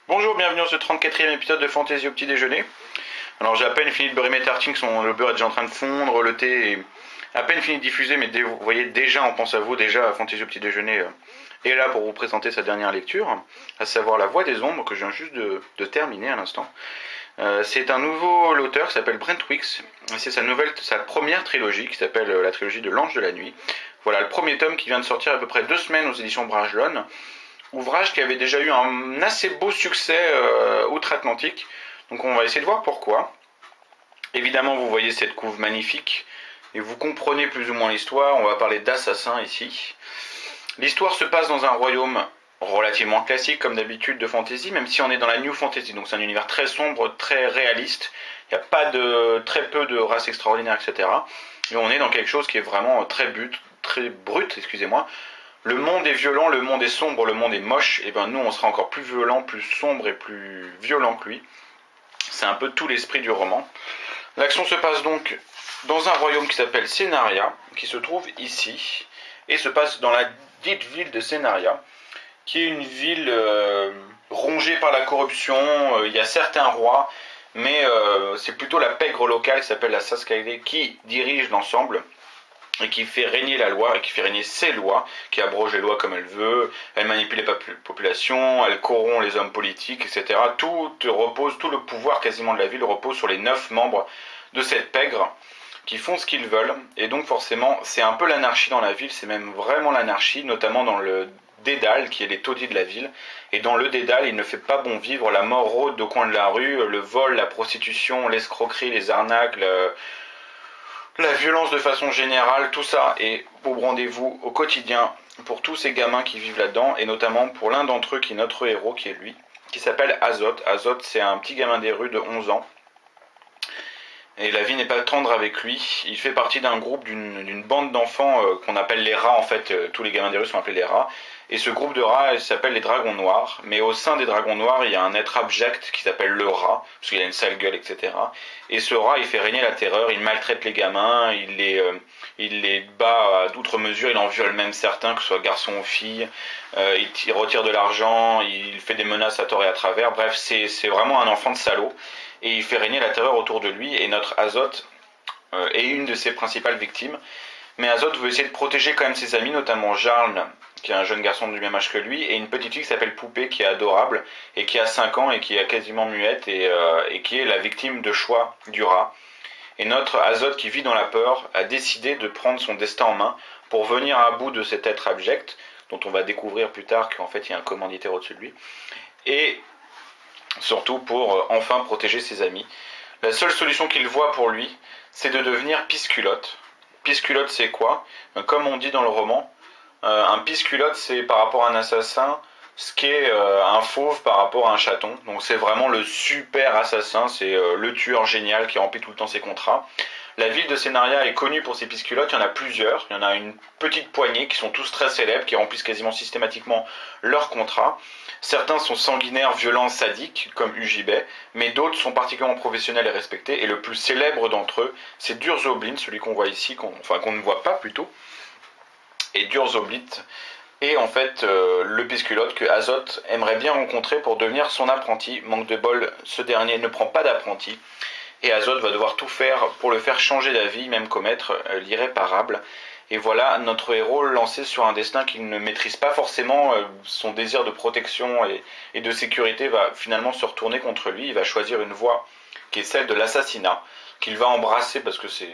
Bonjour, bienvenue dans ce 34e épisode de Fantasy au petit déjeuner. Alors j'ai à peine fini de beurrer mes tartines, le beurre est déjà en train de fondre, le thé est à peine fini de diffuser, mais vous voyez déjà, on pense à vous, déjà Fantasy au petit déjeuner est là pour vous présenter sa dernière lecture, à savoir La Voix des Ombres, que je viens juste de terminer à l'instant. C'est un nouveau auteur qui s'appelle Brent Wicks, et c'est sa première trilogie qui s'appelle la trilogie de l'Ange de la Nuit. Voilà, le premier tome qui vient de sortir à peu près 2 semaines aux éditions Brajlon. Ouvrage qui avait déjà eu un assez beau succès outre-Atlantique. Donc on va essayer de voir pourquoi. Évidemment, vous voyez cette couve magnifique et vous comprenez plus ou moins l'histoire. On va parler d'assassins ici. L'histoire se passe dans un royaume relativement classique comme d'habitude de fantasy, même si on est dans la New Fantasy. Donc c'est un univers très sombre, très réaliste. Il n'y a pas très peu de races extraordinaires, etc. Et on est dans quelque chose qui est vraiment très brut, excusez-moi. Le monde est violent, le monde est sombre, le monde est moche, et ben nous on sera encore plus violent, plus sombre et plus violent que lui. C'est un peu tout l'esprit du roman. L'action se passe donc dans un royaume qui s'appelle Cenaria, qui se trouve ici, et se passe dans la dite ville de Cenaria, qui est une ville rongée par la corruption. Il y a certains rois, mais c'est plutôt la pègre locale qui s'appelle la Saskaide qui dirige l'ensemble et qui fait régner la loi, et qui fait régner ses lois, qui abroge les lois comme elle veut, elle manipule les populations, elle corrompt les hommes politiques, etc. Tout le pouvoir quasiment de la ville repose sur les 9 membres de cette pègre, qui font ce qu'ils veulent, et donc forcément, c'est un peu l'anarchie dans la ville, c'est même vraiment l'anarchie, notamment dans le dédale, qui est les taudis de la ville, et dans le dédale, il ne fait pas bon vivre, la mort rôde au coin de la rue, le vol, la prostitution, l'escroquerie, les arnaques, la violence de façon générale, tout ça est au rendez-vous au quotidien pour tous ces gamins qui vivent là-dedans, et notamment pour l'un d'entre eux qui est notre héros, qui est lui, qui s'appelle Azoth. Azoth, c'est un petit gamin des rues de 11 ans, et la vie n'est pas tendre avec lui. Il fait partie d'un groupe, d'une bande d'enfants qu'on appelle les rats, en fait, tous les gamins des rues sont appelés les rats, et ce groupe de rats s'appelle les dragons noirs, mais au sein des dragons noirs, il y a un être abject qui s'appelle le rat, parce qu'il a une sale gueule, etc. Et ce rat, il fait régner la terreur, il maltraite les gamins, il les bat à d'outre mesure, il en viole même certains, que ce soit garçons ou filles, il retire de l'argent, il fait des menaces à tort et à travers, bref, c'est vraiment un enfant de salaud, et il fait régner la terreur autour de lui, et notre Azoth est une de ses principales victimes. Mais Azoth veut essayer de protéger quand même ses amis, notamment Jarl, qui est un jeune garçon du même âge que lui, et une petite fille qui s'appelle Poupée, qui est adorable, et qui a 5 ans, et qui est quasiment muette, et qui est la victime de choix du rat. Et notre Azoth, qui vit dans la peur, a décidé de prendre son destin en main pour venir à bout de cet être abject, dont on va découvrir plus tard qu'en fait il y a un commanditaire au-dessus de lui, et surtout pour enfin protéger ses amis. La seule solution qu'il voit pour lui, c'est de devenir pisculotte. Pisculotte, c'est quoi? Comme on dit dans le roman, un pisculotte, c'est par rapport à un assassin ce qu'est un fauve par rapport à un chaton. Donc c'est vraiment le super assassin, c'est le tueur génial qui remplit tout le temps ses contrats. La ville de Cenaria est connue pour ses pisculottes, il y en a plusieurs, il y en a une petite poignée qui sont tous très célèbres, qui remplissent quasiment systématiquement leurs contrats. Certains sont sanguinaires, violents, sadiques, comme Ujibet, mais d'autres sont particulièrement professionnels et respectés, et le plus célèbre d'entre eux, c'est Durzoblin, celui qu'on voit ici, qu'on ne voit pas plutôt. Et Durzoblit est en fait le pisculotte que Azoth aimerait bien rencontrer pour devenir son apprenti. Manque de bol, ce dernier ne prend pas d'apprenti, et Azoth va devoir tout faire pour le faire changer d'avis, même commettre l'irréparable. Et voilà notre héros lancé sur un destin qu'il ne maîtrise pas forcément. Son désir de protection et de sécurité va finalement se retourner contre lui. Il va choisir une voie qui est celle de l'assassinat, qu'il va embrasser parce que c'est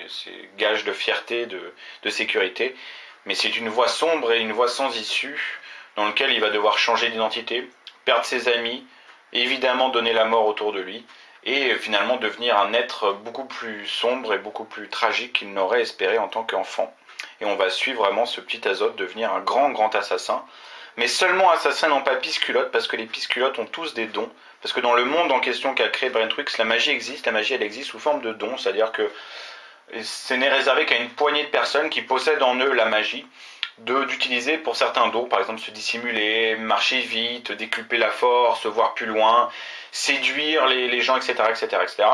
gage de fierté, de sécurité. Mais c'est une voie sombre et une voie sans issue, dans laquelle il va devoir changer d'identité, perdre ses amis, évidemment donner la mort autour de lui, et finalement devenir un être beaucoup plus sombre et beaucoup plus tragique qu'il n'aurait espéré en tant qu'enfant. Et on va suivre vraiment ce petit Azoth devenir un grand assassin, mais seulement assassin, non pas pisculotte, parce que les pisculottes ont tous des dons, parce que dans le monde en question qu'a créé Brent Wicks, la magie existe, elle existe sous forme de dons, c'est-à-dire que ce n'est réservé qu'à une poignée de personnes qui possèdent en eux la magie d'utiliser pour certains dons, par exemple se dissimuler, marcher vite, décupler la force, voir plus loin, séduire les gens, etc., etc., etc.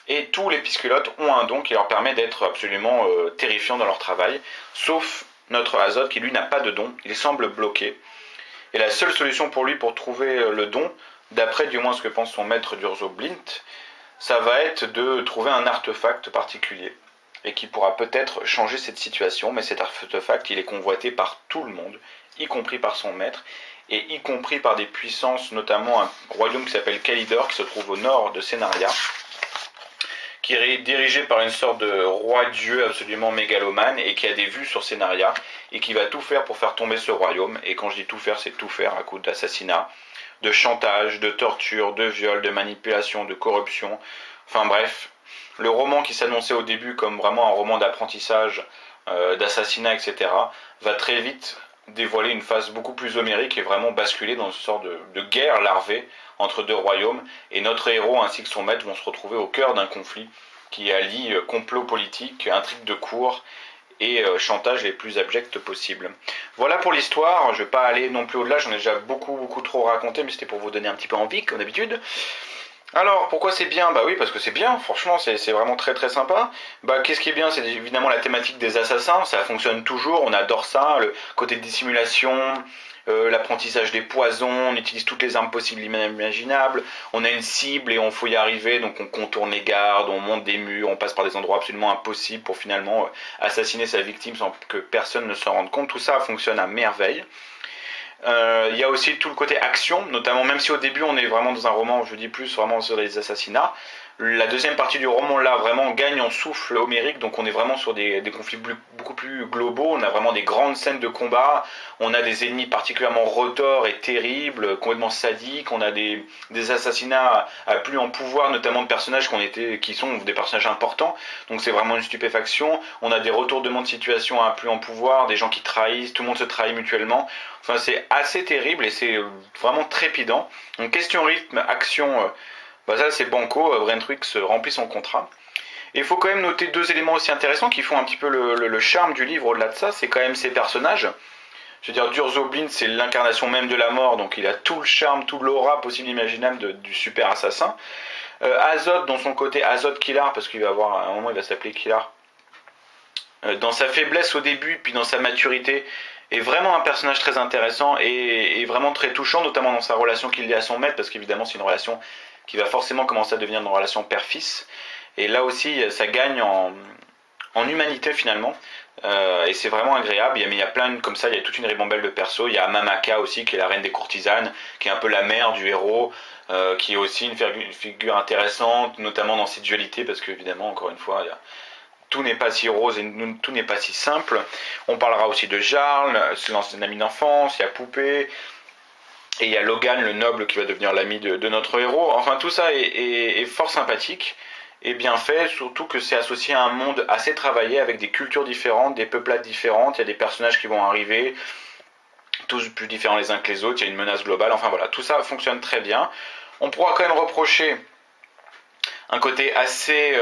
Et tous les pisculottes ont un don qui leur permet d'être absolument terrifiants dans leur travail, sauf notre Azoth qui lui n'a pas de don, il semble bloqué. Et la seule solution pour lui pour trouver le don, d'après du moins ce que pense son maître d'Urzo Blint, ça va être de trouver un artefact particulier et qui pourra peut-être changer cette situation, mais cet artefact, il est convoité par tout le monde, y compris par son maître, et y compris par des puissances, notamment un royaume qui s'appelle Kalidor, qui se trouve au nord de Sénaria, qui est dirigé par une sorte de roi-dieu absolument mégalomane, et qui a des vues sur Sénaria, et qui va tout faire pour faire tomber ce royaume, et quand je dis tout faire, c'est tout faire à coup d'assassinat, de chantage, de torture, de viol, de manipulation, de corruption, enfin bref, le roman qui s'annonçait au début comme vraiment un roman d'apprentissage, d'assassinat, etc., va très vite dévoiler une phase beaucoup plus homérique et vraiment basculer dans une sorte de guerre larvée entre deux royaumes, et notre héros ainsi que son maître vont se retrouver au cœur d'un conflit qui allie complot politique, intrigue de cour et chantage les plus abjects possibles. Voilà pour l'histoire, je vais pas aller non plus au-delà, j'en ai déjà beaucoup trop raconté, mais c'était pour vous donner un petit peu envie, comme d'habitude. Alors, pourquoi c'est bien? Bah oui, parce que c'est bien, franchement, c'est vraiment très sympa. Bah, qu'est-ce qui est bien? C'est évidemment la thématique des assassins, ça fonctionne toujours, on adore ça, le côté de dissimulation, l'apprentissage des poisons, on utilise toutes les armes possibles et imaginables, on a une cible et on faut y arriver, donc on contourne les gardes, on monte des murs, on passe par des endroits absolument impossibles pour finalement assassiner sa victime sans que personne ne s'en rende compte. Tout ça fonctionne à merveille. Y a aussi tout le côté action, notamment même si au début on est vraiment dans un roman, je dis plus vraiment sur les assassinats, la deuxième partie du roman là vraiment gagne en souffle homérique, donc on est vraiment sur des conflits beaucoup plus globaux, on a vraiment des grandes scènes de combat, on a des ennemis particulièrement retors et terribles, complètement sadiques, on a des assassinats à plus en pouvoir, notamment de personnages qui sont des personnages importants, donc c'est vraiment une stupéfaction, on a des retournements de situation à plus en pouvoir, des gens qui trahissent, tout le monde se trahit mutuellement, enfin c'est assez terrible et c'est vraiment trépidant. Donc question rythme, action, bah ça c'est banco, Brentwix remplit son contrat. Et il faut quand même noter deux éléments aussi intéressants qui font un petit peu le charme du livre au-delà de ça, c'est quand même ses personnages. Je veux dire, Durzo Blint, c'est l'incarnation même de la mort, donc il a tout le charme, tout l'aura possible et imaginable du super assassin. Azot, dans son côté Azot Killar, parce qu'il va avoir, à un moment il va s'appeler Killar, dans sa faiblesse au début, puis dans sa maturité, est vraiment un personnage très intéressant et vraiment très touchant, notamment dans sa relation qu'il lie à son maître, parce qu'évidemment c'est une relation qui va forcément commencer à devenir une relation père-fils. Et là aussi, ça gagne en humanité finalement. Et c'est vraiment agréable. Il y a plein comme ça, il y a toute une ribambelle de persos. Il y a Mamaka aussi, qui est la reine des courtisanes, qui est un peu la mère du héros, qui est aussi une figure intéressante, notamment dans ses dualités, parce qu'évidemment, encore une fois, tout n'est pas si rose et tout n'est pas si simple. On parlera aussi de Jarl, c'est l'ancien ami d'enfance, il y a Poupée, et il y a Logan, le noble, qui va devenir l'ami de notre héros. Enfin, tout ça est fort sympathique et bien fait, surtout que c'est associé à un monde assez travaillé avec des cultures différentes, des peuplades différentes, il y a des personnages qui vont arriver, tous plus différents les uns que les autres, il y a une menace globale, enfin voilà, tout ça fonctionne très bien. On pourra quand même reprocher un côté assez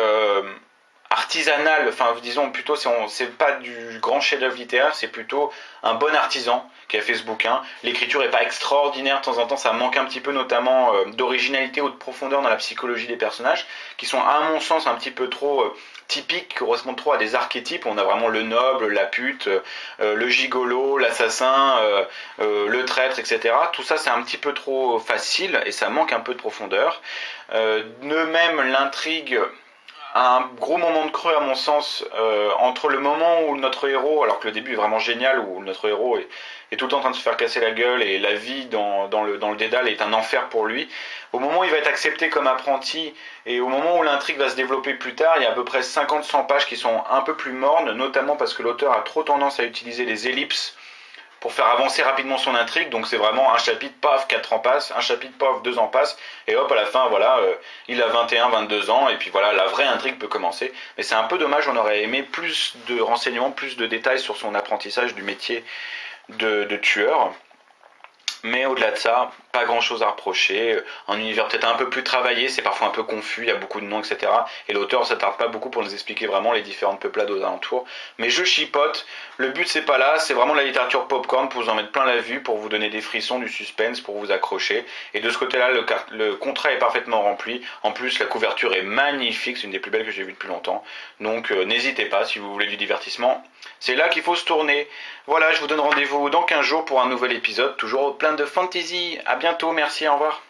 artisanal, enfin disons plutôt, c'est pas du grand chef-d'œuvre littéraire, c'est plutôt un bon artisan qui a fait ce bouquin. L'écriture est pas extraordinaire, de temps en temps ça manque un petit peu, notamment d'originalité ou de profondeur dans la psychologie des personnages, qui sont à mon sens un petit peu trop typiques, qui correspondent trop à des archétypes. On a vraiment le noble, la pute, le gigolo, l'assassin, le traître, etc. Tout ça c'est un petit peu trop facile et ça manque un peu de profondeur. De même l'intrigue, un gros moment de creux à mon sens, entre le moment où notre héros, alors que le début est vraiment génial, où notre héros est tout le temps en train de se faire casser la gueule et la vie dans le dédale est un enfer pour lui, au moment où il va être accepté comme apprenti et au moment où l'intrigue va se développer plus tard, il y a à peu près 50-100 pages qui sont un peu plus mornes, notamment parce que l'auteur a trop tendance à utiliser les ellipses pour faire avancer rapidement son intrigue, donc c'est vraiment un chapitre, paf, 4 ans passent, un chapitre, paf, 2 ans passent, et hop, à la fin, voilà, il a 21, 22 ans, et puis voilà, la vraie intrigue peut commencer. Mais c'est un peu dommage, on aurait aimé plus de renseignements, plus de détails sur son apprentissage du métier de tueur. Mais au-delà de ça, pas grand chose à reprocher. Un univers peut-être un peu plus travaillé, c'est parfois un peu confus, il y a beaucoup de noms, etc. Et l'auteur s'attarde pas beaucoup pour nous expliquer vraiment les différentes peuplades aux alentours. Mais je chipote, le but c'est pas là, c'est vraiment de la littérature popcorn pour vous en mettre plein la vue, pour vous donner des frissons, du suspense, pour vous accrocher. Et de ce côté-là, le contrat est parfaitement rempli. En plus, la couverture est magnifique, c'est une des plus belles que j'ai vues depuis longtemps. Donc n'hésitez pas si vous voulez du divertissement. C'est là qu'il faut se tourner. Voilà, je vous donne rendez-vous dans 15 jours pour un nouvel épisode, toujours plein de fantasy. À bientôt, merci, au revoir.